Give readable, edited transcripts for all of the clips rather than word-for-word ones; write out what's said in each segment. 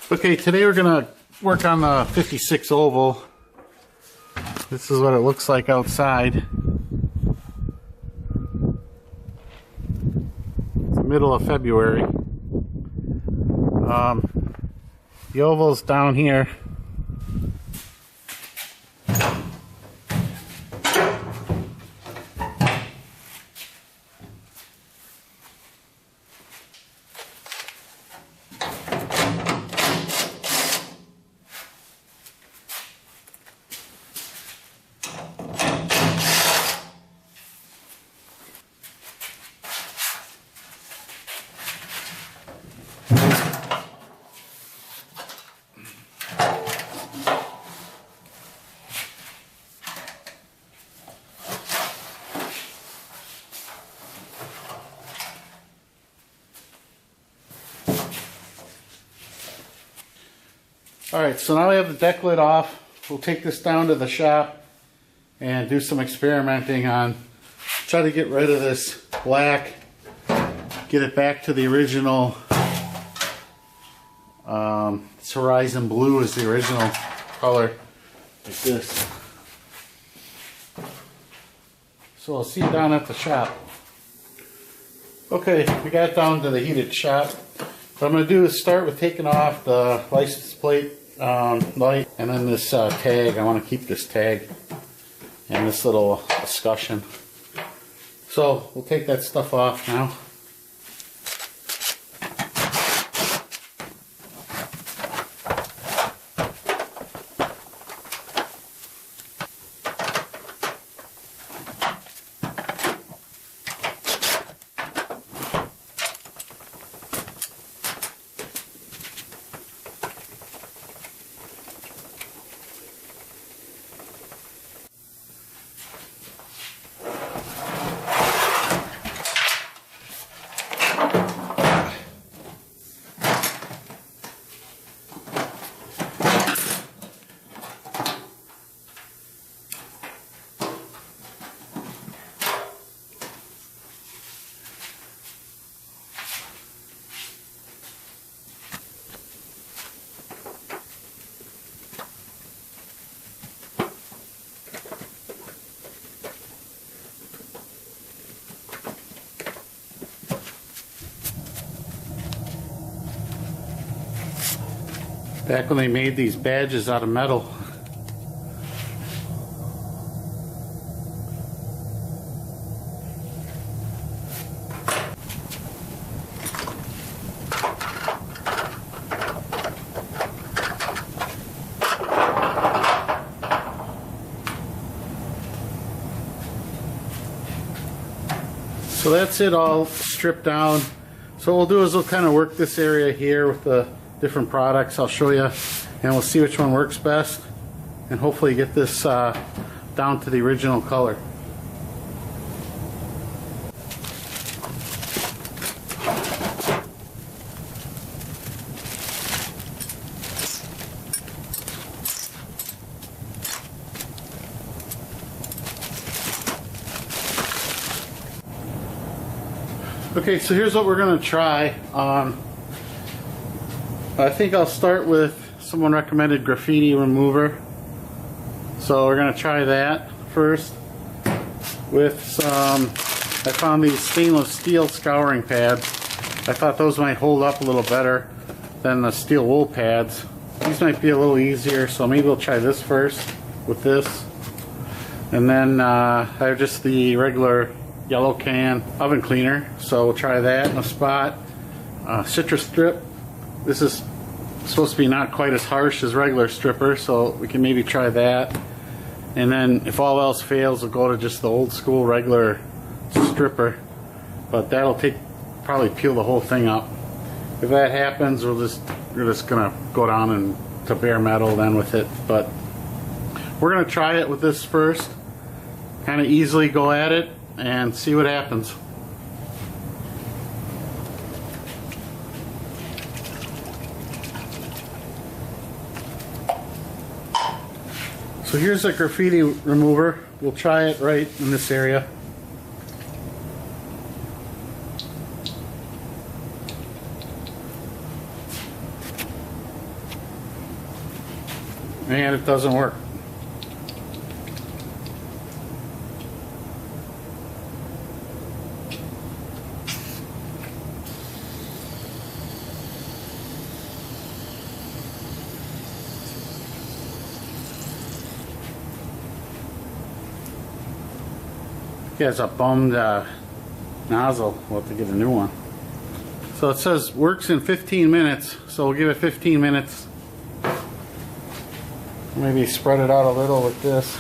Okay, today we're going to work on the 56 oval. This is what it looks like outside. It's the middle of February. The oval's down here. Alright, so now we have the deck lid off. We'll take this down to the shop and do some experimenting on, try to get rid of this black, get it back to the original, this horizon blue is the original color, like this. So I'll see you down at the shop. Okay, we got down to the heated shop. What I'm going to do is start with taking off the license plate light and then this tag. I want to keep this tag and this little escutcheon. So we'll take that stuff off now. Back when they made these badges out of metal. So that's it all stripped down. So what we'll do is we'll kind of work this area here with the different products. I'll show you and we'll see which one works best and hopefully get this down to the original color. Okay, so here's what we're going to try. I think I'll start with someone recommended graffiti remover. So we're going to try that first with some, I found these stainless steel scouring pads. I thought those might hold up a little better than the steel wool pads. These might be a little easier, so maybe we'll try this first with this. And then I have just the regular yellow can oven cleaner, so we'll try that in a spot. Citrus strip. This is supposed to be not quite as harsh as regular stripper, so we can maybe try that. And then if all else fails, we'll go to just the old school regular stripper, but that'll probably peel the whole thing up. If that happens, we're just gonna go down and to bare metal then with it. But we're gonna try it with this first, kind of easily go at it and see what happens. So here's a graffiti remover. We'll try it right in this area. and it doesn't work. He has a bummed nozzle. We'll have to get a new one. So it says works in 15 minutes, so we'll give it 15 minutes. Maybe spread it out a little with this.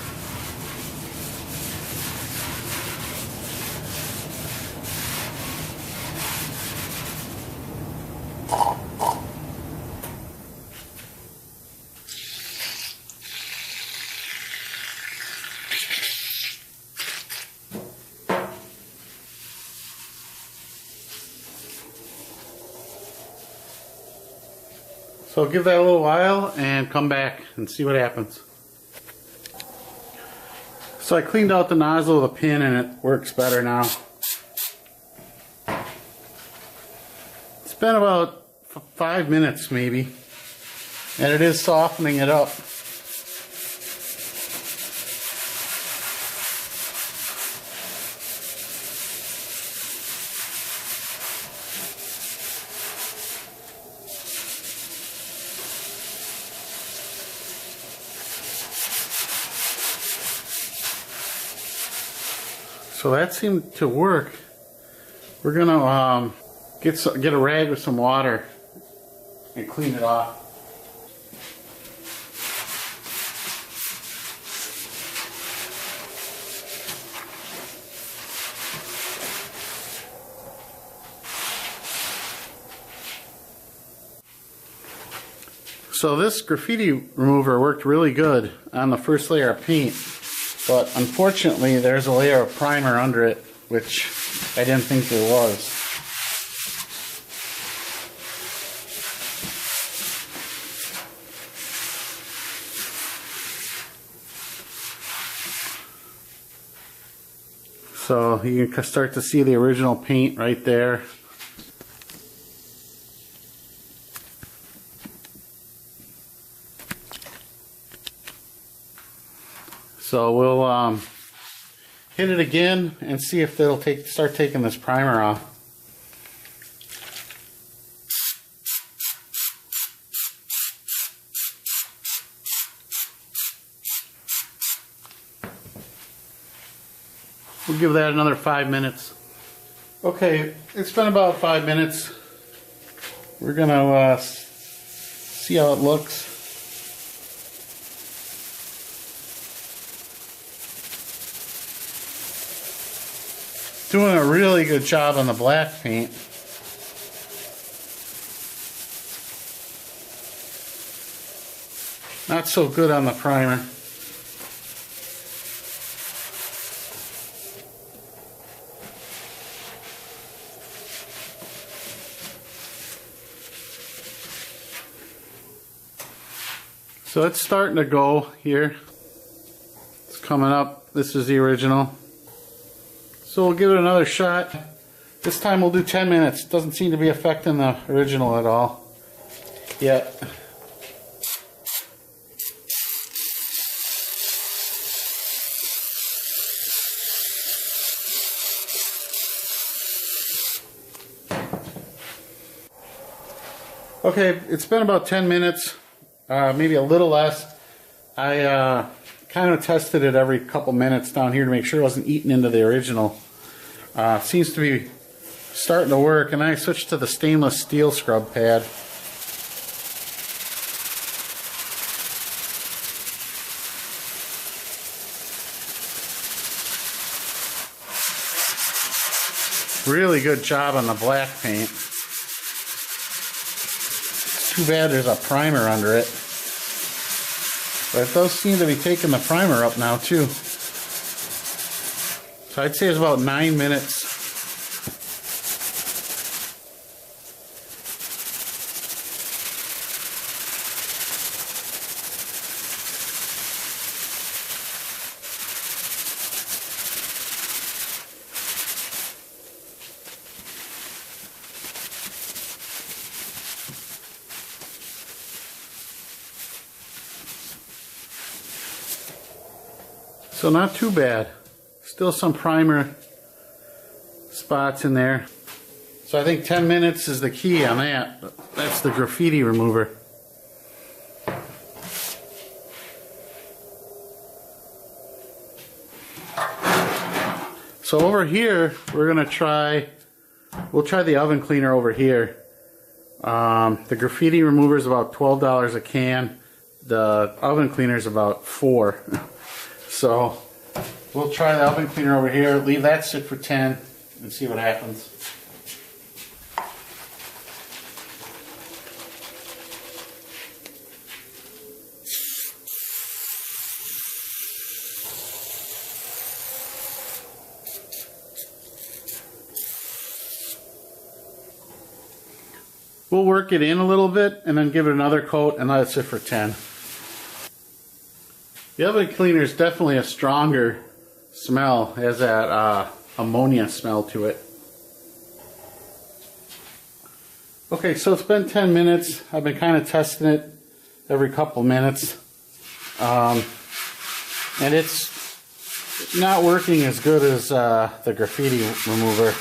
So give that a little while and come back and see what happens. So I cleaned out the nozzle of the pin and it works better now. It's been about 5 minutes maybe, and it is softening it up. So that seemed to work. We're gonna get a rag with some water and clean it off. So this graffiti remover worked really good on the first layer of paint. But unfortunately, there's a layer of primer under it, which I didn't think there was. So you can start to see the original paint right there. So we'll hit it again and see if they'll start taking this primer off. We'll give that another 5 minutes. Okay, it's been about 5 minutes. We're gonna see how it looks. Doing a really good job on the black paint. Not so good on the primer. So it's starting to go here. It's coming up. This is the original. So we'll give it another shot. This time we'll do 10 minutes. Doesn't seem to be affecting the original at all yet. Okay, it's been about 10 minutes, maybe a little less. I kind of tested it every couple minutes down here to make sure it wasn't eating into the original. Seems to be starting to work, and then I switched to the stainless steel scrub pad. Really good job on the black paint. Too bad there's a primer under it. But it does seem to be taking the primer up now too. So I'd say it's about 9 minutes. So not too bad. Still some primer spots in there. So I think 10 minutes is the key on that. That's the graffiti remover. So over here, we're gonna we'll try the oven cleaner over here. The graffiti remover is about $12 a can. The oven cleaner is about $4. So we'll try the oven cleaner over here, leave that sit for 10 and see what happens. We'll work it in a little bit and then give it another coat and let it sit for 10. The oven cleaner is definitely a stronger smell. It has that ammonia smell to it. Okay, so it's been 10 minutes. I've been kind of testing it every couple minutes. And it's not working as good as the graffiti remover.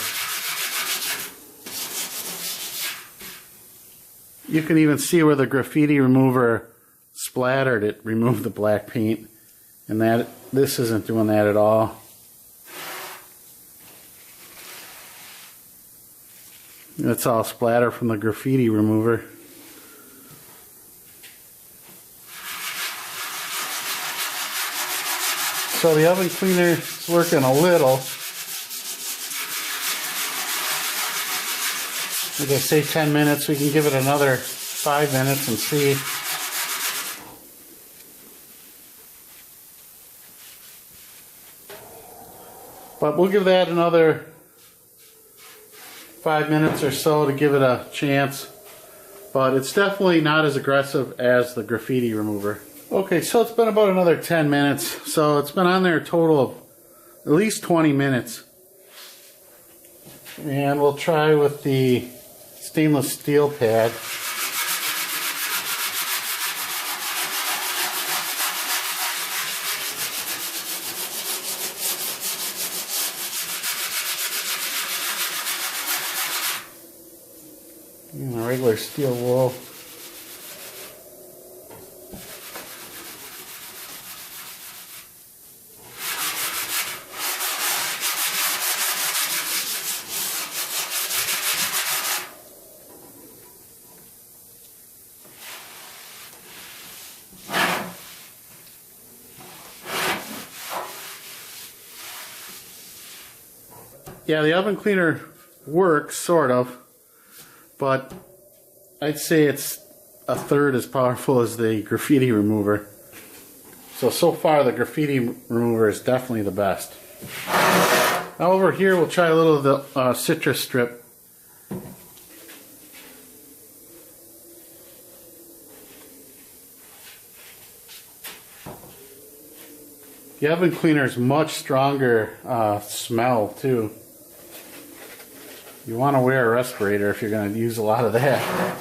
You can even see where the graffiti remover splattered. It removed the black paint, and this isn't doing that at all. It's all splatter from the graffiti remover. So the oven cleaner is working a little. Like I say, 10 minutes. We can give it another 5 minutes and see. But we'll give that another 5 minutes or so to give it a chance. But it's definitely not as aggressive as the graffiti remover. Okay, so it's been about another 10 minutes. So it's been on there a total of at least 20 minutes. And we'll try with the stainless steel pad. And a regular steel wool. Yeah, the oven cleaner works, sort of, but I'd say it's a third as powerful as the graffiti remover. So far the graffiti remover is definitely the best. Now over here we'll try a little of the citrus strip. The oven cleaner is much stronger smell too. You want to wear a respirator if you're going to use a lot of that.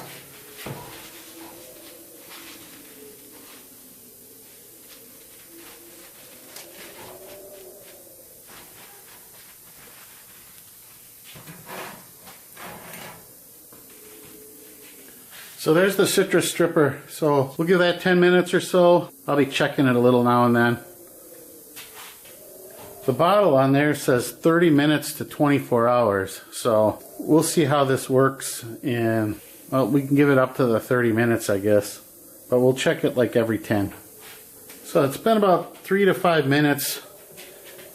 So there's the citrus stripper. So we'll give that 10 minutes or so. I'll be checking it a little now and then. The bottle on there says 30 minutes to 24 hours, so we'll see how this works, and well, we can give it up to the 30 minutes, I guess, but we'll check it like every 10. So it's been about 3 to 5 minutes,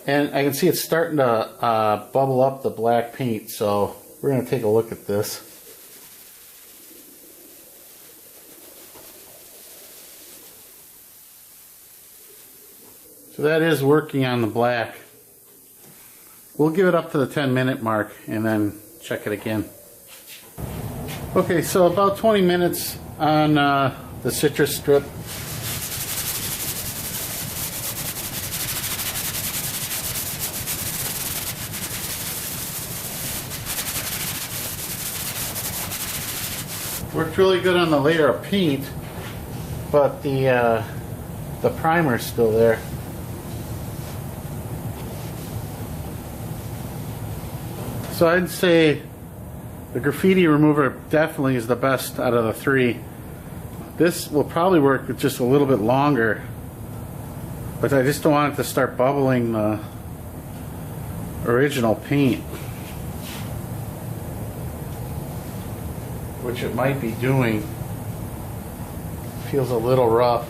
and I can see it's starting to bubble up the black paint, so we're going to take a look at this. So that is working on the black. We'll give it up to the 10-minute mark and then check it again. Okay, so about 20 minutes on the citrus strip. Worked really good on the layer of paint, but the primer's still there. So I'd say the graffiti remover definitely is the best out of the three. This will probably work with just a little bit longer, but I just don't want it to start bubbling the original paint, which it might be doing. Feels a little rough.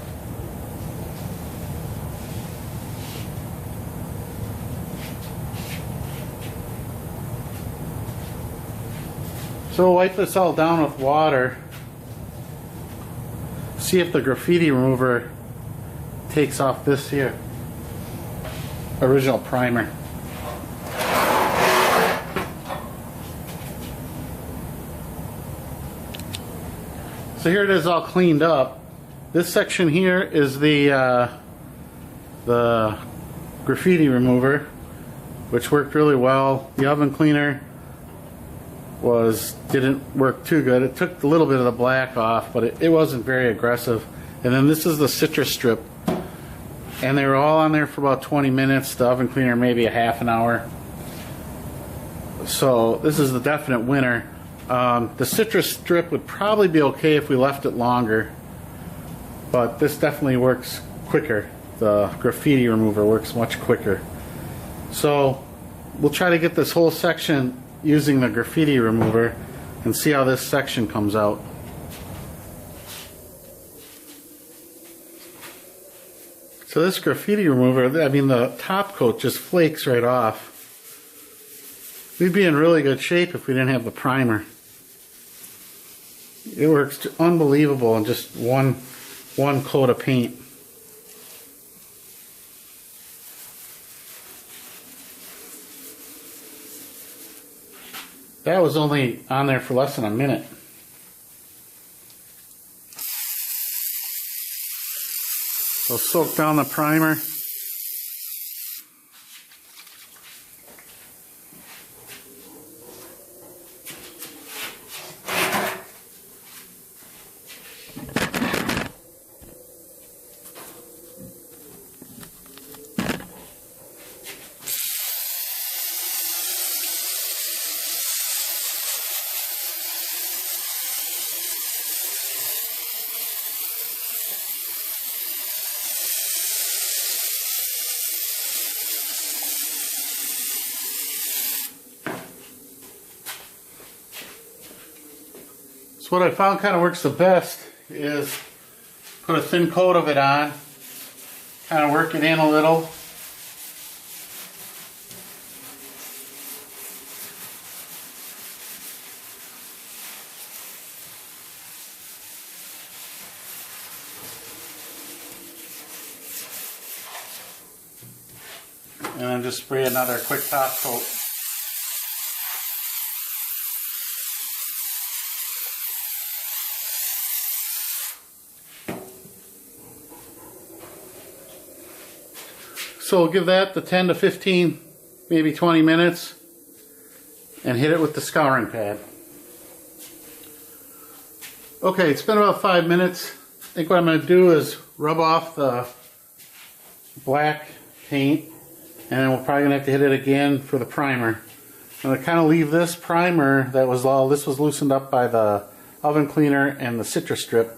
So wipe this all down with water. See if the graffiti remover takes off this here original primer. So here it is all cleaned up. This section here is the graffiti remover, which worked really well. The oven cleaner didn't work too good. It took a little bit of the black off, but it wasn't very aggressive. And then this is the citrus strip, and they were all on there for about 20 minutes. The oven cleaner maybe a half an hour. So this is the definite winner. The citrus strip would probably be okay if we left it longer, but this definitely works quicker. The graffiti remover works much quicker. So we'll try to get this whole section using the graffiti remover and see how this section comes out. So this graffiti remover, I mean, the top coat just flakes right off. We'd be in really good shape if we didn't have the primer. It works unbelievable in just one coat of paint. That was only on there for less than a minute. So soak down the primer. So what I found kind of works the best is put a thin coat of it on, kind of work it in a little. And then just spray another quick top coat. So we'll give that the 10 to 15, maybe 20 minutes, and hit it with the scouring pad. Okay, it's been about 5 minutes. I think what I'm going to do is rub off the black paint, and then we're probably going to have to hit it again for the primer. I'm going to kind of leave this primer that was this was loosened up by the oven cleaner and the citrus strip.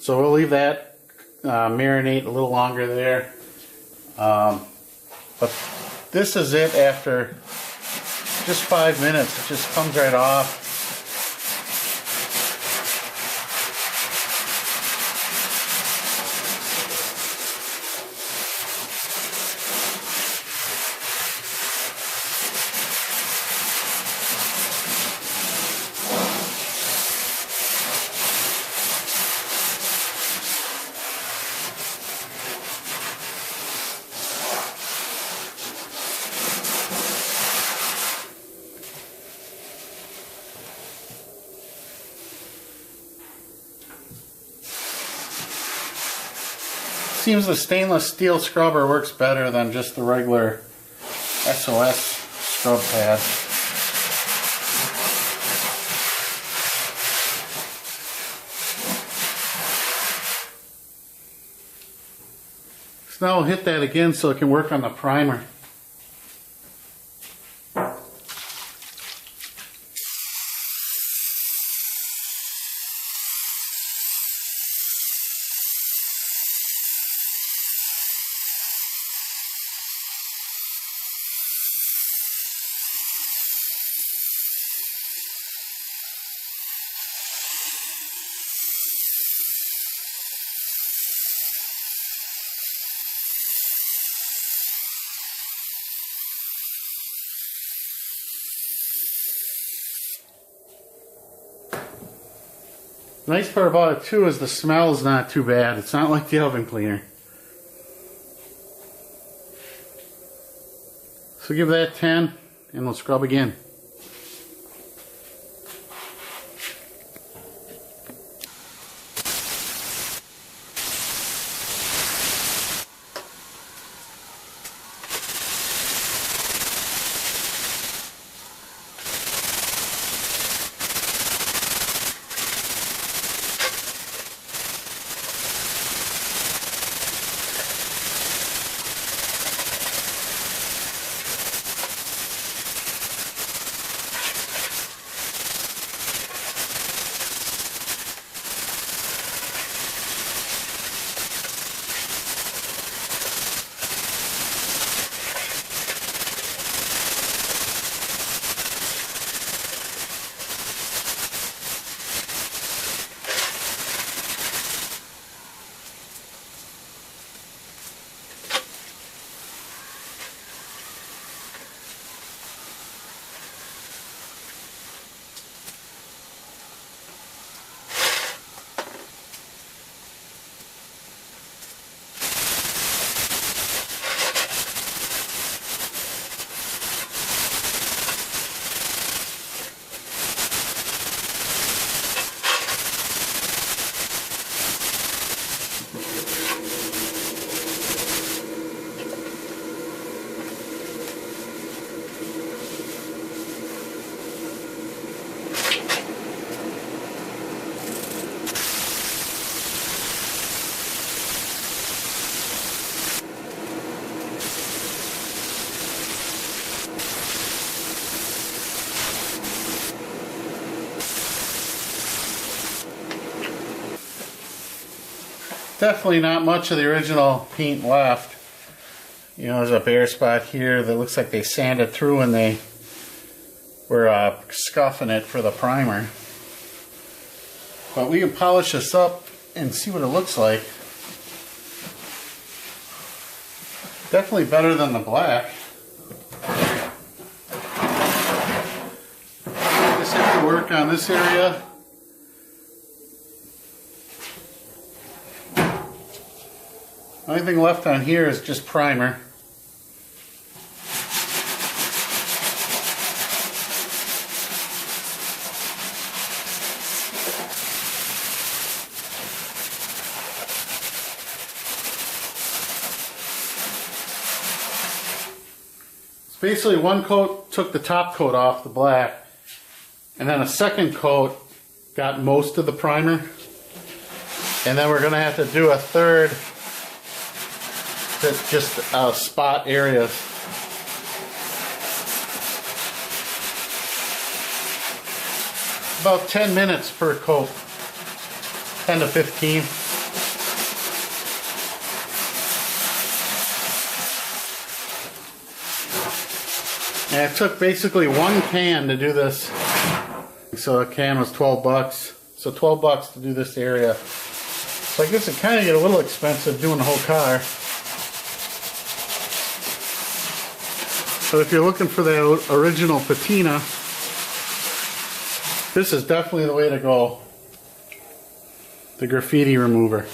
So we'll leave that marinate a little longer there. But this is it after just 5 minutes. It just comes right off. Seems the stainless steel scrubber works better than just the regular SOS scrub pad. So now we'll hit that again so it can work on the primer. The nice part about it too is the smell is not too bad. It's not like the oven cleaner. So give that 10 and we'll scrub again. Definitely not much of the original paint left. You know, there's a bare spot here that looks like they sanded through when they were scuffing it for the primer. But we can polish this up and see what it looks like. Definitely better than the black. Just have to work on this area. Only thing left on here is just primer. So basically one coat took the top coat off the black, and then a second coat got most of the primer, and then we're going to have to do a third that's just spot areas. About 10 minutes per coat, 10 to 15. And it took basically one can to do this. So a can was 12 bucks. So 12 bucks to do this area. So I guess it kind of get a little expensive doing the whole car. So if you're looking for the original Patina, this is definitely the way to go. The graffiti remover.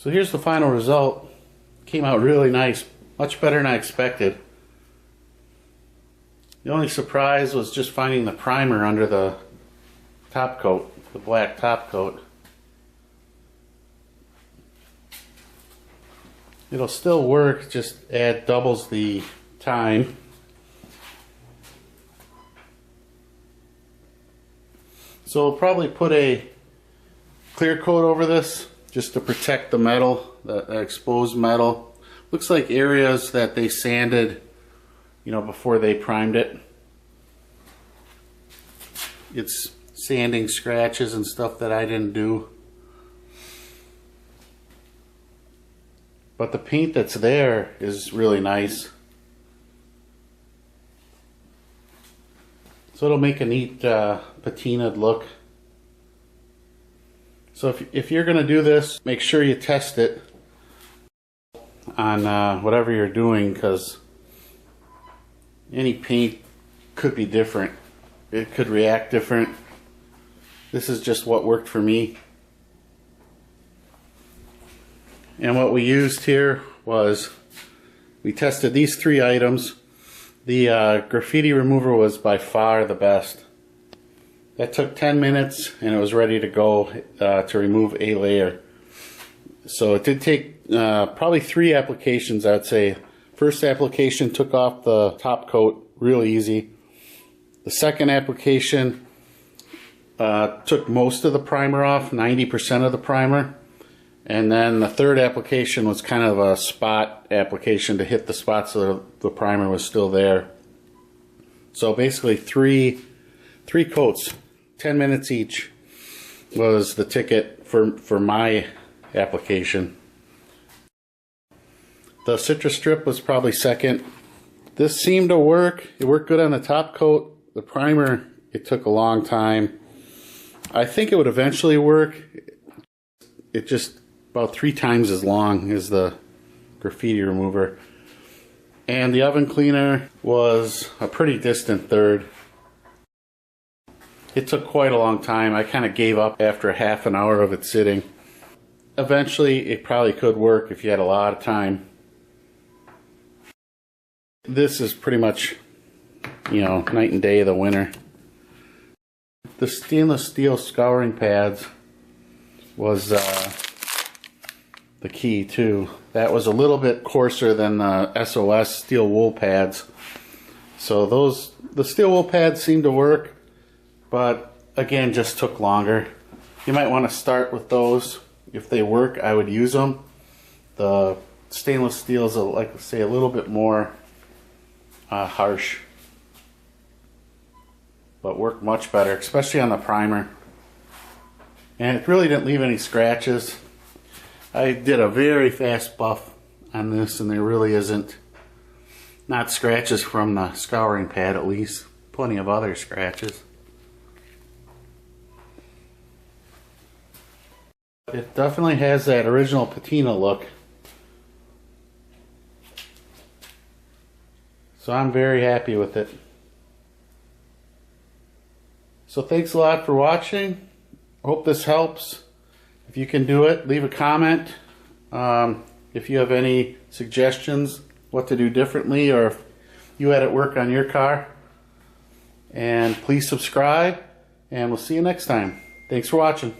So here's the final result. Came out really nice, much better than I expected. The only surprise was just finding the primer under the top coat, the black top coat. It'll still work, just doubles the time. So we'll probably put a clear coat over this just to protect the metal, the exposed metal. Looks like areas that they sanded, you know, before they primed it. It's sanding scratches and stuff that I didn't do. But the paint that's there is really nice. So it'll make a neat patinaed look. So if you're going to do this, make sure you test it on whatever you're doing, because any paint could be different. It could react different. This is just what worked for me. And what we used here was, we tested these 3 items. The graffiti remover was by far the best. That took 10 minutes and it was ready to go to remove a layer. So it did take probably 3 applications, I'd say. First application took off the top coat real easy. The second application took most of the primer off, 90% of the primer. And then the third application was kind of a spot application to hit the spots so the primer was still there. So basically three coats, 10 minutes each, was the ticket for my application. The citrus strip was probably second. This seemed to work. It worked good on the top coat. The primer, it took a long time. I think it would eventually work. It just about 3 times as long as the graffiti remover. And the oven cleaner was a pretty distant third. It took quite a long time. I kind of gave up after half an hour of it sitting. Eventually it probably could work if you had a lot of time. This is pretty much, you know, night and day of the winter. The stainless steel scouring pads was the key too. That was a little bit coarser than the SOS steel wool pads. So the steel wool pads seemed to work, but again, just took longer. You might want to start with those. If they work, I would use them. The stainless steel is, like I say, a little bit more harsh, but worked much better, especially on the primer. And it really didn't leave any scratches. I did a very fast buff on this, and there really isn't, not scratches from the scouring pad at least. Plenty of other scratches. It definitely has that original patina look. So I'm very happy with it. So thanks a lot for watching. Hope this helps. If you can do it, leave a comment. If you have any suggestions what to do differently, or if you had it work on your car. And please subscribe, and we'll see you next time. Thanks for watching.